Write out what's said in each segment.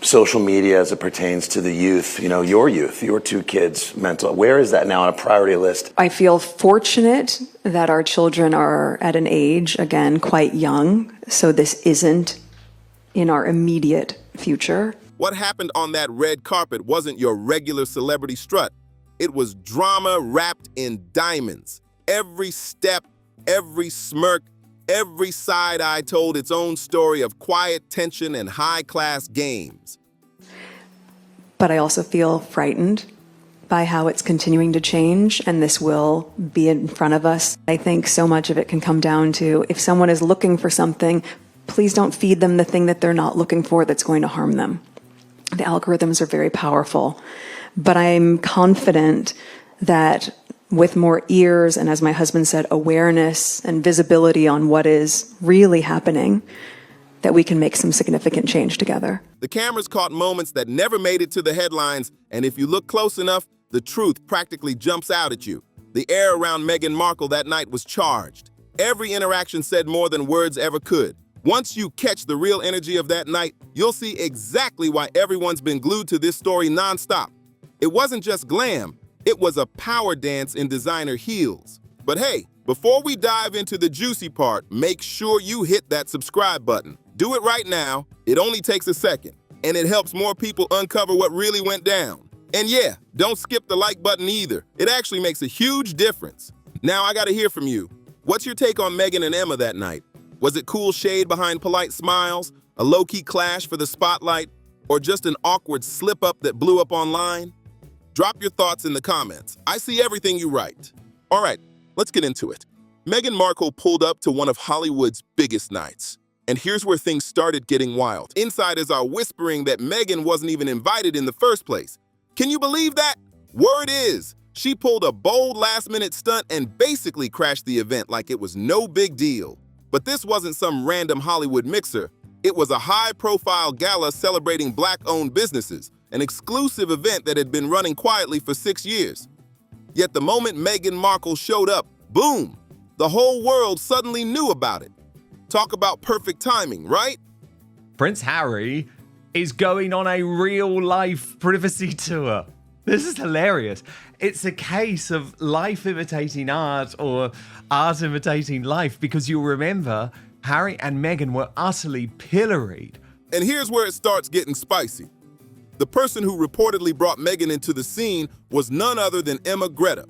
social media as it pertains to the youth, your two kids' mental? Where is that now on a priority list? I feel fortunate that our children are at an age, again, quite young, so this isn't in our immediate future. What happened on that red carpet wasn't your regular celebrity strut. It was drama wrapped in diamonds. Every step, every smirk, every side eye told its own story of quiet tension and high-class games. But I also feel frightened by how it's continuing to change, and this will be in front of us. I think so much of it can come down to, if someone is looking for something, please don't feed them the thing that they're not looking for that's going to harm them. The algorithms are very powerful, but I'm confident that with more ears and, as my husband said, awareness and visibility on what is really happening, that we can make some significant change together. The cameras caught moments that never made it to the headlines, and if you look close enough, the truth practically jumps out at you. The air around Meghan Markle that night was charged. Every interaction said more than words ever could. Once you catch the real energy of that night, you'll see exactly why everyone's been glued to this story nonstop. It wasn't just glam. It was a power dance in designer heels. But hey, before we dive into the juicy part, make sure you hit that subscribe button. Do it right now. It only takes a second, and it helps more people uncover what really went down. And yeah, don't skip the like button either. It actually makes a huge difference. Now I gotta hear from you. What's your take on Meghan and Emma that night? Was it cool shade behind polite smiles, a low-key clash for the spotlight, or just an awkward slip-up that blew up online? Drop your thoughts in the comments. I see everything you write. All right, let's get into it. Meghan Markle pulled up to one of Hollywood's biggest nights. And here's where things started getting wild. Insiders are whispering that Meghan wasn't even invited in the first place. Can you believe that? Word is, she pulled a bold last-minute stunt and basically crashed the event like it was no big deal. But this wasn't some random Hollywood mixer. It was a high-profile gala celebrating Black-owned businesses, an exclusive event that had been running quietly for 6 years. Yet the moment Meghan Markle showed up, boom, the whole world suddenly knew about it. Talk about perfect timing, right? Prince Harry is going on a real-life privacy tour. This is hilarious. It's a case of life imitating art or art imitating life, because you'll remember Harry and Meghan were utterly pilloried. And here's where it starts getting spicy. The person who reportedly brought Meghan into the scene was none other than Emma Greta,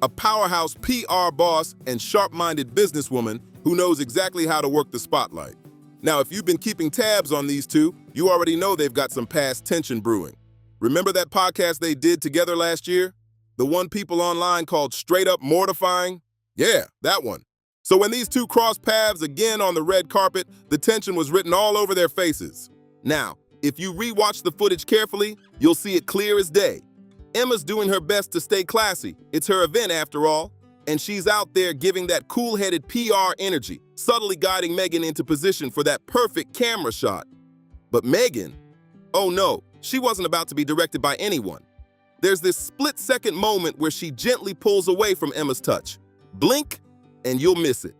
a powerhouse PR boss and sharp-minded businesswoman who knows exactly how to work the spotlight. Now, if you've been keeping tabs on these two, you already know they've got some past tension brewing. Remember that podcast they did together last year? The one people online called Straight Up Mortifying? Yeah, that one. So when these two crossed paths again on the red carpet, the tension was written all over their faces. Now, if you rewatch the footage carefully, you'll see it clear as day. Emma's doing her best to stay classy. It's her event after all. And she's out there giving that cool-headed PR energy, subtly guiding Meghan into position for that perfect camera shot. But Meghan, oh no, she wasn't about to be directed by anyone. There's this split-second moment where she gently pulls away from Emma's touch. Blink, and you'll miss it.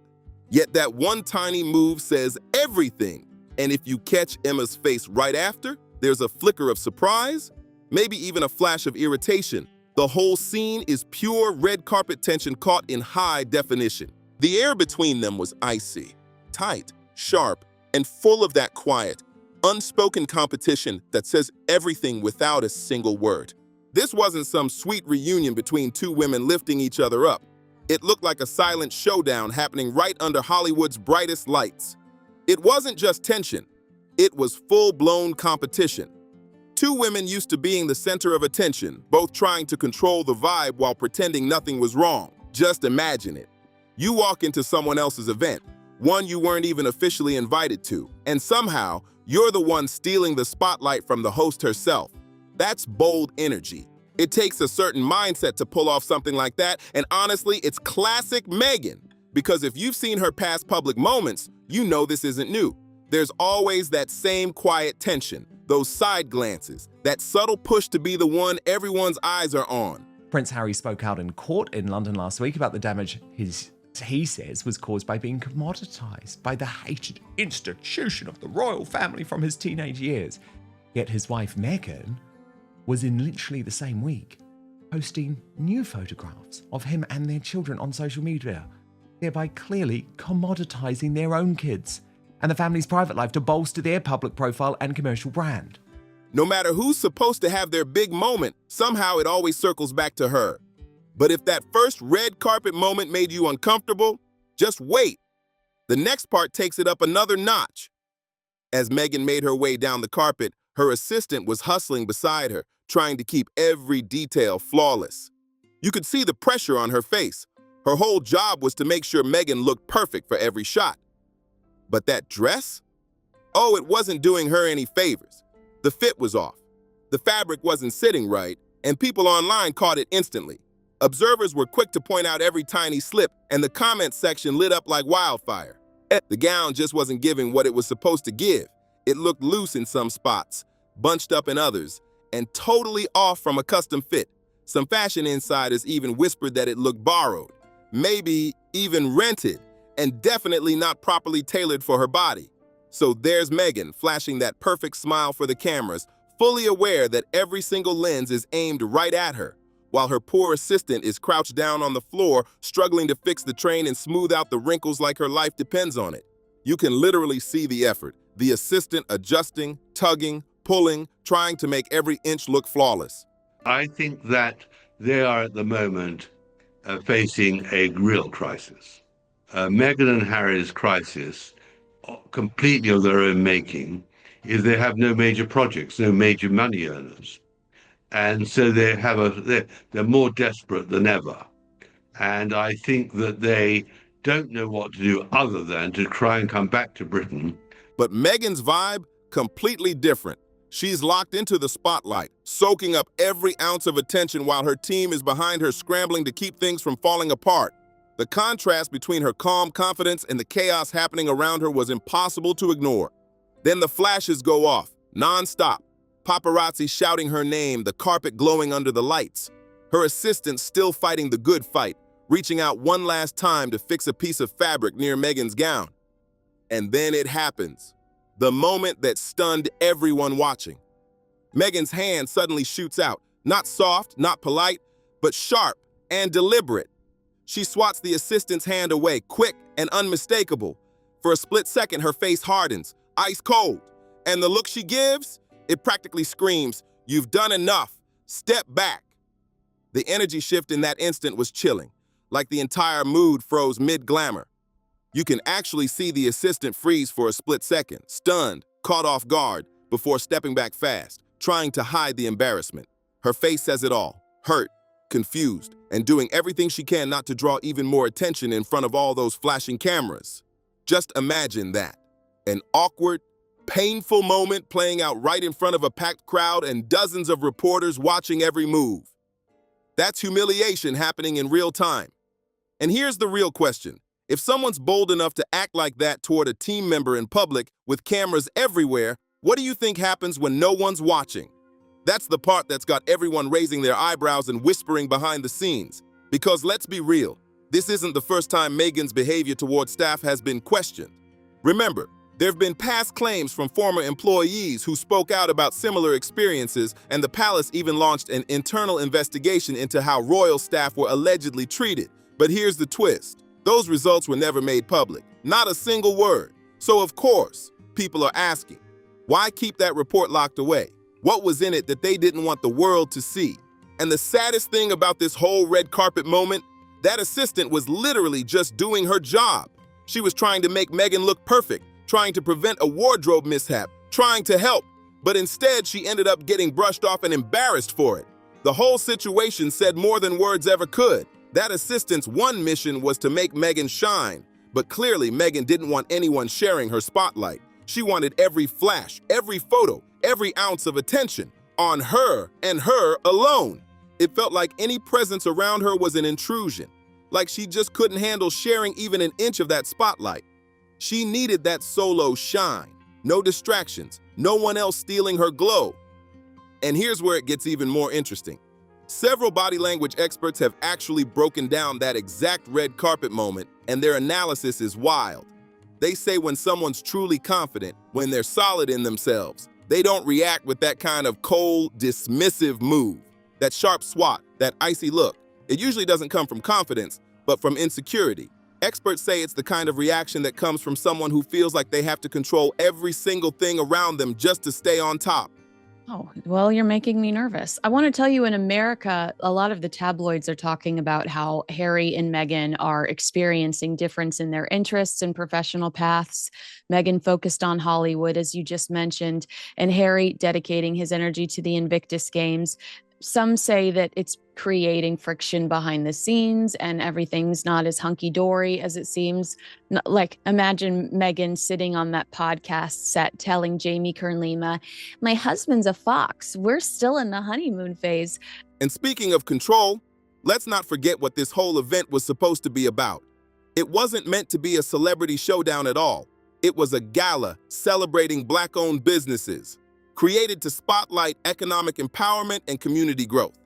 Yet that one tiny move says everything. And if you catch Emma's face right after, there's a flicker of surprise, maybe even a flash of irritation. The whole scene is pure red carpet tension caught in high definition. The air between them was icy, tight, sharp, and full of that quiet, unspoken competition that says everything without a single word. This wasn't some sweet reunion between two women lifting each other up. It looked like a silent showdown happening right under Hollywood's brightest lights. It wasn't just tension, it was full-blown competition. Two women used to being the center of attention, both trying to control the vibe while pretending nothing was wrong. Just imagine it. You walk into someone else's event, one you weren't even officially invited to, and somehow you're the one stealing the spotlight from the host herself. That's bold energy. It takes a certain mindset to pull off something like that, and honestly, it's classic Meghan. Because if you've seen her past public moments, you know this isn't new. There's always that same quiet tension, those side glances, that subtle push to be the one everyone's eyes are on. Prince Harry spoke out in court in London last week about the damage he says was caused by being commoditized by the hated institution of the royal family from his teenage years. Yet his wife Meghan was in literally the same week posting new photographs of him and their children on social media, thereby clearly commoditizing their own kids and the family's private life to bolster their public profile and commercial brand. No matter who's supposed to have their big moment, somehow it always circles back to her. But if that first red carpet moment made you uncomfortable, just wait. The next part takes it up another notch. As Meghan made her way down the carpet, her assistant was hustling beside her, trying to keep every detail flawless. You could see the pressure on her face. Her whole job was to make sure Meghan looked perfect for every shot. But that dress? Oh, it wasn't doing her any favors. The fit was off. The fabric wasn't sitting right, and people online caught it instantly. Observers were quick to point out every tiny slip, and the comment section lit up like wildfire. The gown just wasn't giving what it was supposed to give. It looked loose in some spots, bunched up in others, and totally off from a custom fit. Some fashion insiders even whispered that it looked borrowed, maybe even rented, and definitely not properly tailored for her body. So there's Meghan flashing that perfect smile for the cameras, fully aware that every single lens is aimed right at her, while her poor assistant is crouched down on the floor, struggling to fix the train and smooth out the wrinkles like her life depends on it. You can literally see the effort, the assistant adjusting, tugging, pulling, trying to make every inch look flawless. I think that they are at the moment facing a real crisis. Meghan and Harry's crisis, completely of their own making, is they have no major projects, no major money earners. And so they're more desperate than ever. And I think that they don't know what to do other than to try and come back to Britain. But Meghan's vibe, completely different. She's locked into the spotlight, soaking up every ounce of attention while her team is behind her scrambling to keep things from falling apart. The contrast between her calm confidence and the chaos happening around her was impossible to ignore. Then the flashes go off, non-stop. Paparazzi shouting her name, the carpet glowing under the lights. Her assistant still fighting the good fight, reaching out one last time to fix a piece of fabric near Meghan's gown. And then it happens. The moment that stunned everyone watching. Meghan's hand suddenly shoots out, not soft, not polite, but sharp and deliberate. She swats the assistant's hand away, quick and unmistakable. For a split second, her face hardens, ice cold. And the look she gives? It practically screams, "You've done enough. Step back." The energy shift in that instant was chilling, like the entire mood froze mid-glamour. You can actually see the assistant freeze for a split second, stunned, caught off guard, before stepping back fast, trying to hide the embarrassment. Her face says it all, hurt, confused, and doing everything she can not to draw even more attention in front of all those flashing cameras. Just imagine that. An awkward, painful moment playing out right in front of a packed crowd and dozens of reporters watching every move. That's humiliation happening in real time. And here's the real question. If someone's bold enough to act like that toward a team member in public with cameras everywhere, what do you think happens when no one's watching? That's the part that's got everyone raising their eyebrows and whispering behind the scenes. Because let's be real, this isn't the first time Meghan's behavior toward staff has been questioned. Remember, there have been past claims from former employees who spoke out about similar experiences, and the palace even launched an internal investigation into how royal staff were allegedly treated. But here's the twist. Those results were never made public. Not a single word. So of course, people are asking, why keep that report locked away? What was in it that they didn't want the world to see? And the saddest thing about this whole red carpet moment, that assistant was literally just doing her job. She was trying to make Meghan look perfect, trying to prevent a wardrobe mishap, trying to help, but instead she ended up getting brushed off and embarrassed for it. The whole situation said more than words ever could. That assistant's one mission was to make Meghan shine, but clearly Meghan didn't want anyone sharing her spotlight. She wanted every flash, every photo, every ounce of attention on her and her alone. It felt like any presence around her was an intrusion, like she just couldn't handle sharing even an inch of that spotlight. She needed that solo shine, no distractions, no one else stealing her glow. And here's where it gets even more interesting. Several body language experts have actually broken down that exact red carpet moment, and their analysis is wild. They say when someone's truly confident, when they're solid in themselves, They don't react with that kind of cold, dismissive move, that sharp swat, that icy look. It usually doesn't come from confidence, but from insecurity. Experts say it's the kind of reaction that comes from someone who feels like they have to control every single thing around them just to stay on top. Oh, well, you're making me nervous. I want to tell you, in America, a lot of the tabloids are talking about how Harry and Meghan are experiencing difference in their interests and professional paths. Meghan focused on Hollywood, as you just mentioned, and Harry dedicating his energy to the Invictus Games. Some say that it's creating friction behind the scenes and everything's not as hunky-dory as it seems. Like, imagine Meghan sitting on that podcast set telling Jamie Kern-Lima, "My husband's a fox. We're still in the honeymoon phase." And speaking of control, let's not forget what this whole event was supposed to be about. It wasn't meant to be a celebrity showdown at all. It was a gala celebrating Black-owned businesses, created to spotlight economic empowerment and community growth.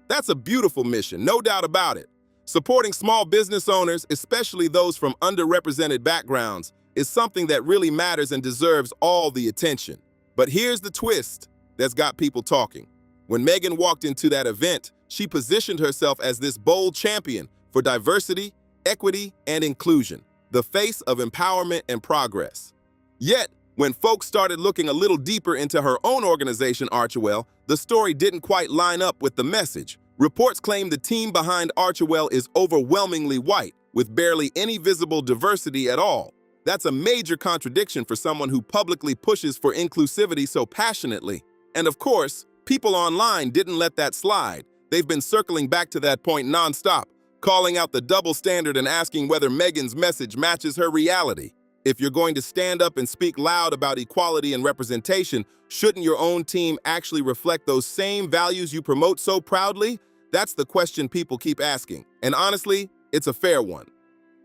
That's a beautiful mission, no doubt about it. Supporting small business owners, especially those from underrepresented backgrounds, is something that really matters and deserves all the attention. But here's the twist that's got people talking. When Meghan walked into that event, she positioned herself as this bold champion for diversity, equity, and inclusion, the face of empowerment and progress. Yet, when folks started looking a little deeper into her own organization, Archewell, the story didn't quite line up with the message. Reports claim the team behind Archewell is overwhelmingly white, with barely any visible diversity at all. That's a major contradiction for someone who publicly pushes for inclusivity so passionately. And of course, people online didn't let that slide. They've been circling back to that point nonstop, calling out the double standard and asking whether Meghan's message matches her reality. If you're going to stand up and speak loud about equality and representation, shouldn't your own team actually reflect those same values you promote so proudly? That's the question people keep asking. And honestly, it's a fair one.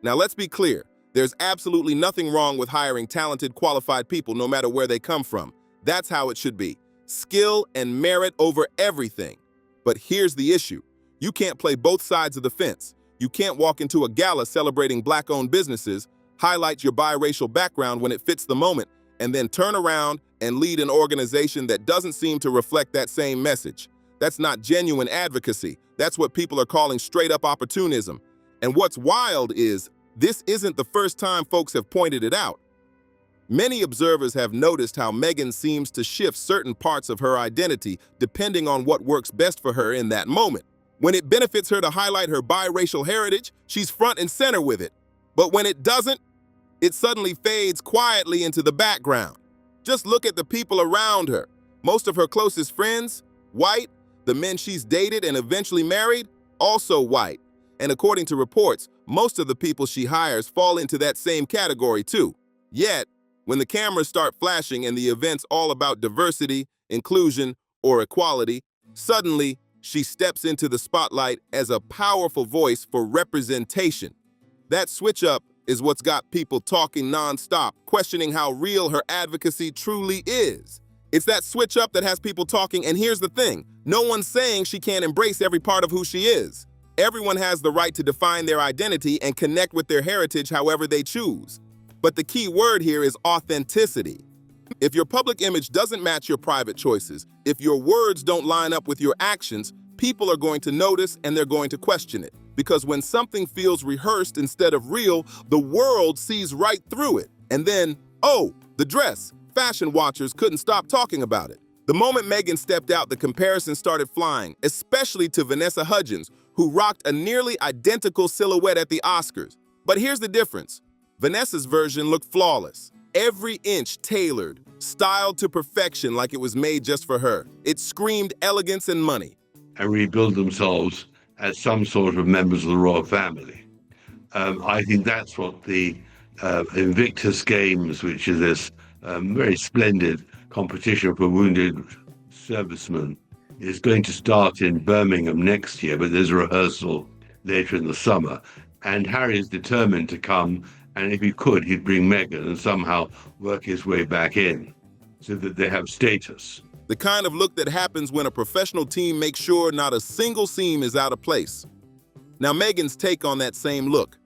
Now let's be clear. There's absolutely nothing wrong with hiring talented, qualified people no matter where they come from. That's how it should be. Skill and merit over everything. But here's the issue. You can't play both sides of the fence. You can't walk into a gala celebrating Black-owned businesses, highlight your biracial background when it fits the moment, and then turn around and lead an organization that doesn't seem to reflect that same message. That's not genuine advocacy. That's what people are calling straight-up opportunism. And what's wild is, this isn't the first time folks have pointed it out. Many observers have noticed how Meghan seems to shift certain parts of her identity depending on what works best for her in that moment. When it benefits her to highlight her biracial heritage, she's front and center with it. But when it doesn't, it suddenly fades quietly into the background. Just look at the people around her. Most of her closest friends, white. The men she's dated and eventually married, also white. And according to reports, most of the people she hires fall into that same category too. Yet, when the cameras start flashing and the event's all about diversity, inclusion, or equality, suddenly she steps into the spotlight as a powerful voice for representation. That switch up is what's got people talking nonstop, questioning how real her advocacy truly is. It's that switch up that has people talking, and here's the thing. No one's saying she can't embrace every part of who she is. Everyone has the right to define their identity and connect with their heritage however they choose. But the key word here is authenticity. If your public image doesn't match your private choices, if your words don't line up with your actions, people are going to notice and they're going to question it. Because when something feels rehearsed instead of real, the world sees right through it. And then, oh, the dress. Fashion watchers couldn't stop talking about it. The moment Meghan stepped out, the comparison started flying, especially to Vanessa Hudgens, who rocked a nearly identical silhouette at the Oscars. But here's the difference. Vanessa's version looked flawless. Every inch tailored, styled to perfection like it was made just for her. It screamed elegance and money. And rebuild themselves as some sort of members of the royal family. I think that's what the Invictus Games, which is this very splendid competition for wounded servicemen, is going to start in Birmingham next year, but there's a rehearsal later in the summer. And Harry is determined to come, and if he could, he'd bring Meghan and somehow work his way back in so that they have status. The kind of look that happens when a professional team makes sure not a single seam is out of place. Now, Meghan's take on that same look.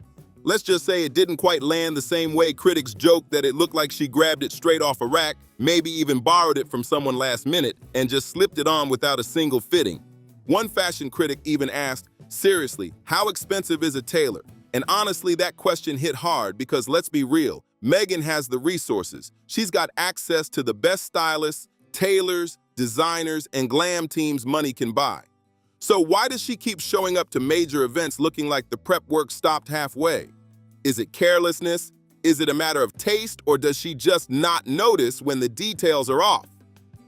Let's just say it didn't quite land the same way critics joked that it looked like she grabbed it straight off a rack, maybe even borrowed it from someone last minute, and just slipped it on without a single fitting. One fashion critic even asked, seriously, how expensive is a tailor? And honestly, that question hit hard because let's be real, Meghan has the resources. She's got access to the best stylists, tailors, designers, and glam teams money can buy. So why does she keep showing up to major events looking like the prep work stopped halfway? Is it carelessness? Is it a matter of taste, or does she just not notice when the details are off?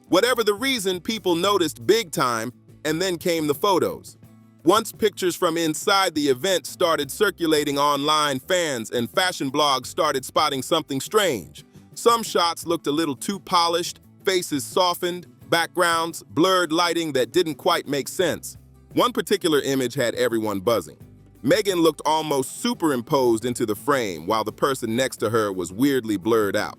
Whatever the reason, people noticed big time, and then came the photos. Once pictures from inside the event started circulating online, fans and fashion blogs started spotting something strange. Some shots looked a little too polished, faces softened, backgrounds, blurred lighting that didn't quite make sense. One particular image had everyone buzzing. Meghan looked almost superimposed into the frame while the person next to her was weirdly blurred out.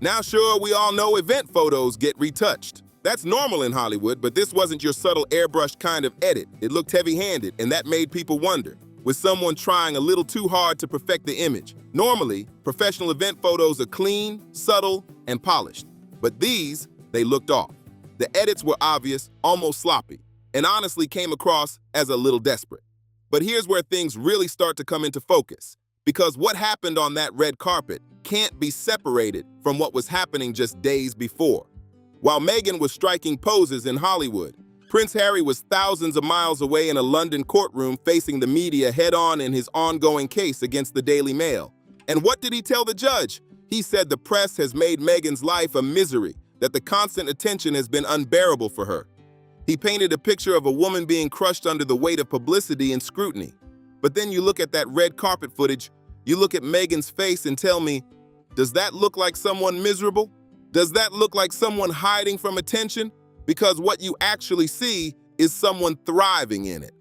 Now sure, we all know event photos get retouched. That's normal in Hollywood, but this wasn't your subtle airbrush kind of edit. It looked heavy-handed, and that made people wonder. Was someone trying a little too hard to perfect the image? Normally, professional event photos are clean, subtle, and polished. But these, they looked off. The edits were obvious, almost sloppy, and honestly came across as a little desperate. But here's where things really start to come into focus, because what happened on that red carpet can't be separated from what was happening just days before. While Meghan was striking poses in Hollywood, Prince Harry was thousands of miles away in a London courtroom facing the media head-on in his ongoing case against the Daily Mail. And what did he tell the judge? He said the press has made Meghan's life a misery, that the constant attention has been unbearable for her. He painted a picture of a woman being crushed under the weight of publicity and scrutiny. But then you look at that red carpet footage, you look at Meghan's face and tell me, does that look like someone miserable? Does that look like someone hiding from attention? Because what you actually see is someone thriving in it.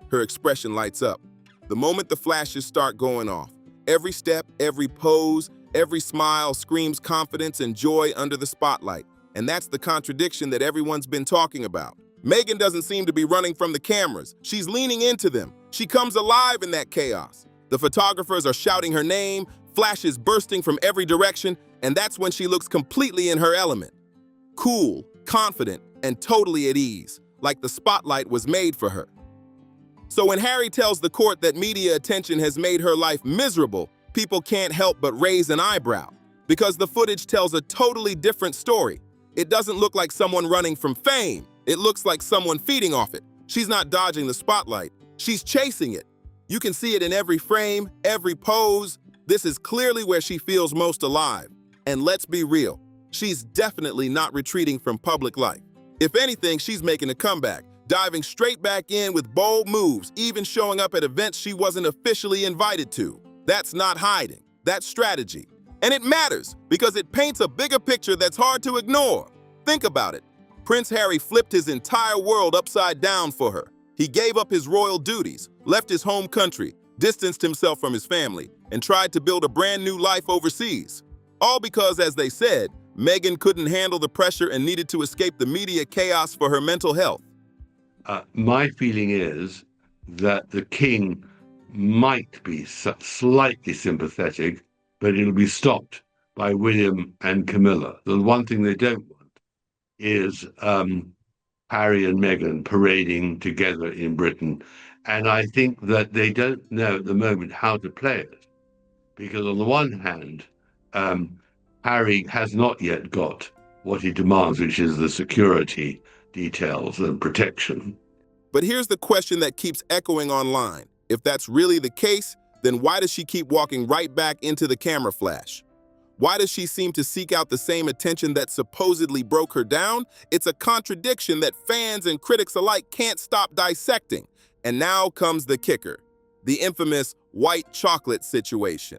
Her expression lights up. The moment the flashes start going off, every step, every pose, every smile screams confidence and joy under the spotlight. And that's the contradiction that everyone's been talking about. Meghan doesn't seem to be running from the cameras. She's leaning into them. She comes alive in that chaos. The photographers are shouting her name, flashes bursting from every direction, and that's when she looks completely in her element. Cool, confident, and totally at ease, like the spotlight was made for her. So when Harry tells the court that media attention has made her life miserable, people can't help but raise an eyebrow, because the footage tells a totally different story. It doesn't look like someone running from fame. It looks like someone feeding off it. She's not dodging the spotlight. She's chasing it. You can see it in every frame, every pose. This is clearly where she feels most alive. And let's be real, she's definitely not retreating from public life. If anything, she's making a comeback, diving straight back in with bold moves, even showing up at events she wasn't officially invited to. That's not hiding. That's strategy. And it matters because it paints a bigger picture that's hard to ignore. Think about it. Prince Harry flipped his entire world upside down for her. He gave up his royal duties, left his home country, distanced himself from his family, and tried to build a brand new life overseas. All because, as they said, Meghan couldn't handle the pressure and needed to escape the media chaos for her mental health. My feeling is that the king might be slightly sympathetic, but it'll be stopped by William and Camilla. The one thing they don't want is Harry and Meghan parading together in Britain. And I think that they don't know at the moment how to play it. Because on the one hand, Harry has not yet got what he demands, which is the security details and protection. But here's the question that keeps echoing online. If that's really the case, then why does she keep walking right back into the camera flash? Why does she seem to seek out the same attention that supposedly broke her down? It's a contradiction that fans and critics alike can't stop dissecting. And now comes the kicker, the infamous white chocolate situation.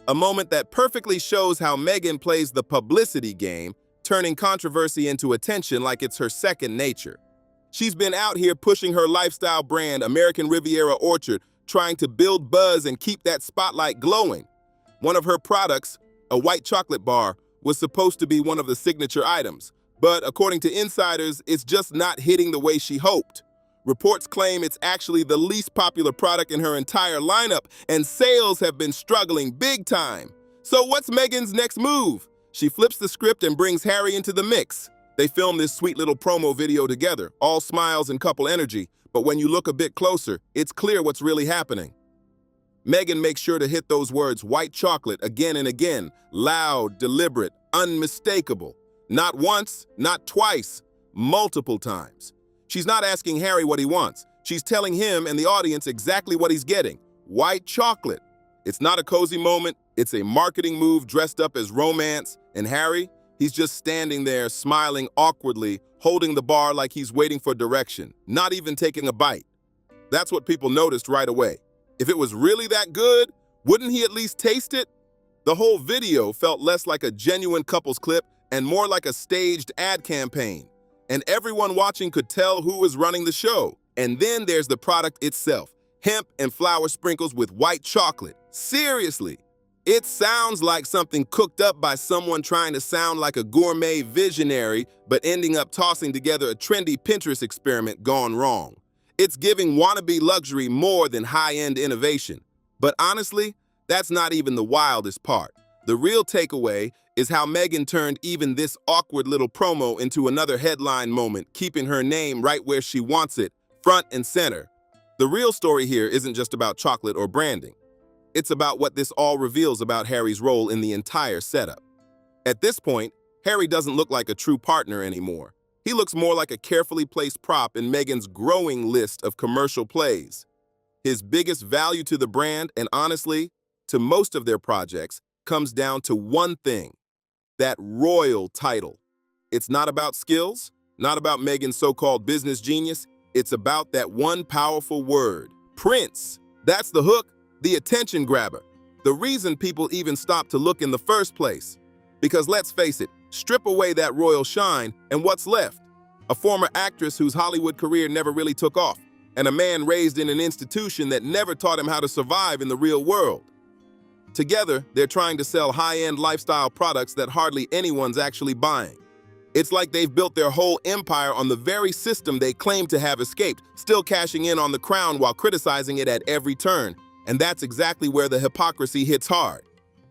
A moment that perfectly shows how Meghan plays the publicity game, turning controversy into attention like it's her second nature. She's been out here pushing her lifestyle brand, American Riviera Orchard, trying to build buzz and keep that spotlight glowing. One of her products, a white chocolate bar, was supposed to be one of the signature items, but according to insiders, it's just not hitting the way she hoped. Reports claim it's actually the least popular product in her entire lineup, and sales have been struggling big time. So what's Meghan's next move? She flips the script and brings Harry into the mix. They film this sweet little promo video together, all smiles and couple energy, but when you look a bit closer, it's clear what's really happening. Meghan makes sure to hit those words white chocolate again and again, loud, deliberate, unmistakable. Not once, not twice, multiple times. She's not asking Harry what he wants. She's telling him and the audience exactly what he's getting. White chocolate. It's not a cozy moment, it's a marketing move dressed up as romance, and Harry, he's just standing there smiling awkwardly, holding the bar like he's waiting for direction, not even taking a bite. That's what people noticed right away. If it was really that good, wouldn't he at least taste it? The whole video felt less like a genuine couples clip and more like a staged ad campaign. And everyone watching could tell who was running the show. And then there's the product itself, hemp and flower sprinkles with white chocolate. Seriously, it sounds like something cooked up by someone trying to sound like a gourmet visionary, but ending up tossing together a trendy Pinterest experiment gone wrong. It's giving wannabe luxury more than high-end innovation. But honestly, that's not even the wildest part. The real takeaway is how Meghan turned even this awkward little promo into another headline moment, keeping her name right where she wants it, front and center. The real story here isn't just about chocolate or branding. It's about what this all reveals about Harry's role in the entire setup. At this point, Harry doesn't look like a true partner anymore. He looks more like a carefully placed prop in Meghan's growing list of commercial plays. His biggest value to the brand, and honestly, to most of their projects, comes down to one thing: that royal title. It's not about skills, not about Meghan's so-called business genius. It's about that one powerful word, Prince. That's the hook, the attention grabber. The reason people even stop to look in the first place. Because let's face it, strip away that royal shine, and what's left? A former actress whose Hollywood career never really took off, and a man raised in an institution that never taught him how to survive in the real world. Together, they're trying to sell high-end lifestyle products that hardly anyone's actually buying. It's like they've built their whole empire on the very system they claim to have escaped, still cashing in on the crown while criticizing it at every turn. And that's exactly where the hypocrisy hits hard.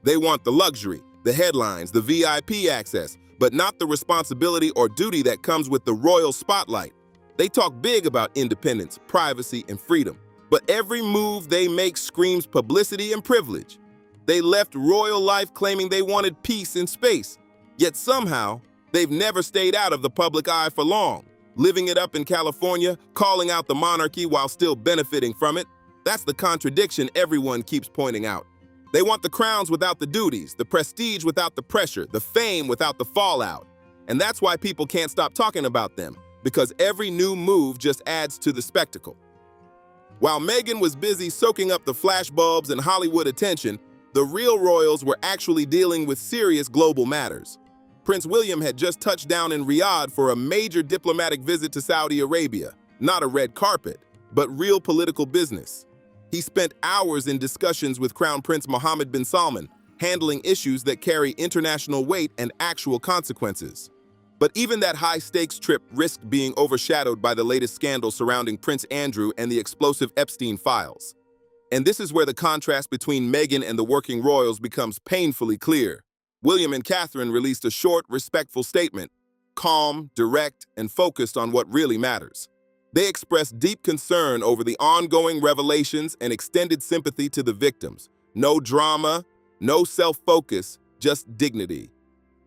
They want the luxury, the headlines, the VIP access, but not the responsibility or duty that comes with the royal spotlight. They talk big about independence, privacy, and freedom, but every move they make screams publicity and privilege. They left royal life claiming they wanted peace and space, yet somehow they've never stayed out of the public eye for long, living it up in California, calling out the monarchy while still benefiting from it. That's the contradiction everyone keeps pointing out. They want the crowns without the duties, the prestige without the pressure, the fame without the fallout. And that's why people can't stop talking about them, because every new move just adds to the spectacle. While Meghan was busy soaking up the flashbulbs and Hollywood attention, the real royals were actually dealing with serious global matters. Prince William had just touched down in Riyadh for a major diplomatic visit to Saudi Arabia. Not a red carpet, but real political business. He spent hours in discussions with Crown Prince Mohammed bin Salman, handling issues that carry international weight and actual consequences. But even that high-stakes trip risked being overshadowed by the latest scandal surrounding Prince Andrew and the explosive Epstein files. And this is where the contrast between Meghan and the working royals becomes painfully clear. William and Catherine released a short, respectful statement, calm, direct, and focused on what really matters. They expressed deep concern over the ongoing revelations and extended sympathy to the victims. No drama, no self-focus, just dignity.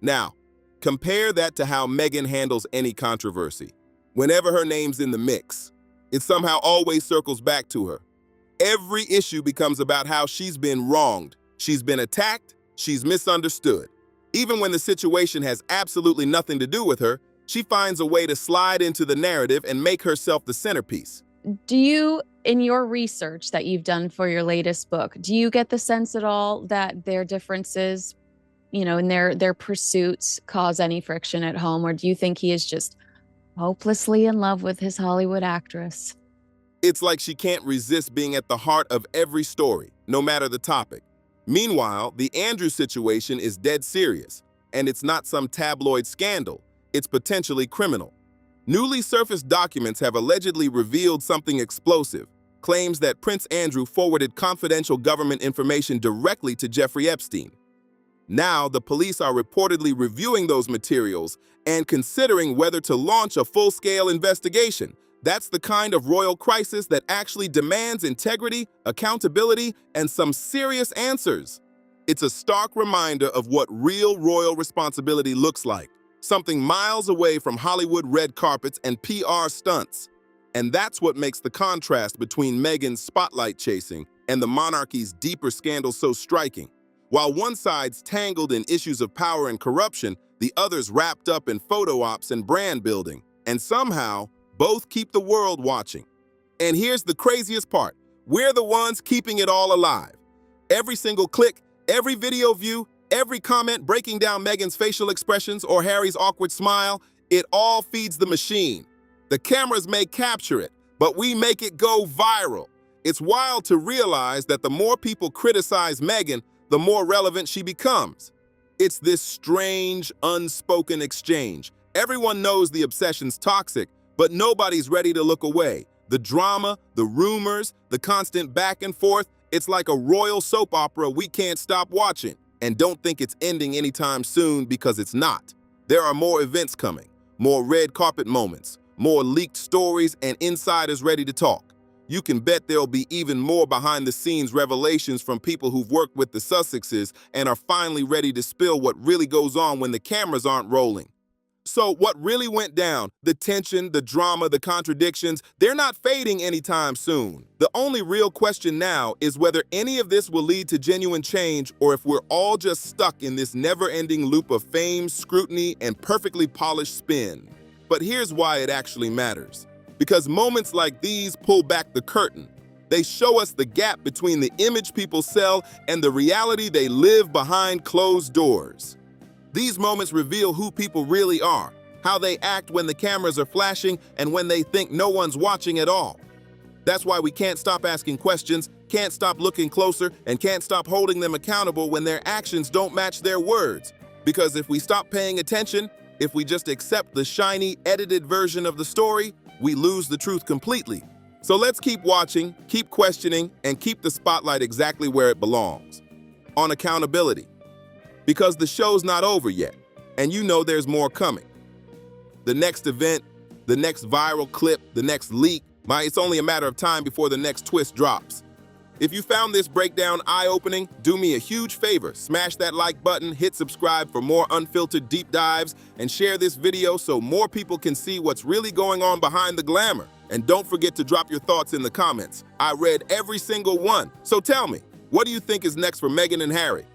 Now, compare that to how Meghan handles any controversy. Whenever her name's in the mix, it somehow always circles back to her. Every issue becomes about how she's been wronged, she's been attacked, she's misunderstood. Even when the situation has absolutely nothing to do with her, she finds a way to slide into the narrative and make herself the centerpiece. Do you, in your research that you've done for your latest book, do you get the sense at all that their differences, in their pursuits cause any friction at home? Or do you think he is just hopelessly in love with his Hollywood actress? It's like she can't resist being at the heart of every story, no matter the topic. Meanwhile, the Andrew situation is dead serious, and it's not some tabloid scandal. It's potentially criminal. Newly surfaced documents have allegedly revealed something explosive, claims that Prince Andrew forwarded confidential government information directly to Jeffrey Epstein. Now, the police are reportedly reviewing those materials and considering whether to launch a full-scale investigation. That's the kind of royal crisis that actually demands integrity, accountability, and some serious answers. It's a stark reminder of what real royal responsibility looks like, something miles away from Hollywood red carpets and PR stunts. And that's what makes the contrast between Meghan's spotlight chasing and the monarchy's deeper scandal so striking. While one side's tangled in issues of power and corruption, the other's wrapped up in photo ops and brand building. And somehow, both keep the world watching. And here's the craziest part. We're the ones keeping it all alive. Every single click, every video view, every comment breaking down Meghan's facial expressions or Harry's awkward smile, it all feeds the machine. The cameras may capture it, but we make it go viral. It's wild to realize that the more people criticize Meghan, the more relevant she becomes. It's this strange, unspoken exchange. Everyone knows the obsession's toxic, but nobody's ready to look away. The drama, the rumors, the constant back and forth, it's like a royal soap opera we can't stop watching. And don't think it's ending anytime soon, because it's not. There are more events coming, more red carpet moments, more leaked stories, and insiders ready to talk. You can bet there'll be even more behind-the-scenes revelations from people who've worked with the Sussexes and are finally ready to spill what really goes on when the cameras aren't rolling. So what really went down, the tension, the drama, the contradictions, they're not fading anytime soon. The only real question now is whether any of this will lead to genuine change, or if we're all just stuck in this never-ending loop of fame, scrutiny, and perfectly polished spin. But here's why it actually matters. Because moments like these pull back the curtain. They show us the gap between the image people sell and the reality they live behind closed doors. These moments reveal who people really are, how they act when the cameras are flashing and when they think no one's watching at all. That's why we can't stop asking questions, can't stop looking closer, and can't stop holding them accountable when their actions don't match their words. Because if we stop paying attention, if we just accept the shiny, edited version of the story, we lose the truth completely. So let's keep watching, keep questioning, and keep the spotlight exactly where it belongs. On accountability. Because the show's not over yet, and you know there's more coming. The next event, the next viral clip, the next leak, it's only a matter of time before the next twist drops. If you found this breakdown eye-opening, do me a huge favor. Smash that like button, hit subscribe for more unfiltered deep dives, and share this video so more people can see what's really going on behind the glamour. And don't forget to drop your thoughts in the comments. I read every single one. So tell me, what do you think is next for Meghan and Harry?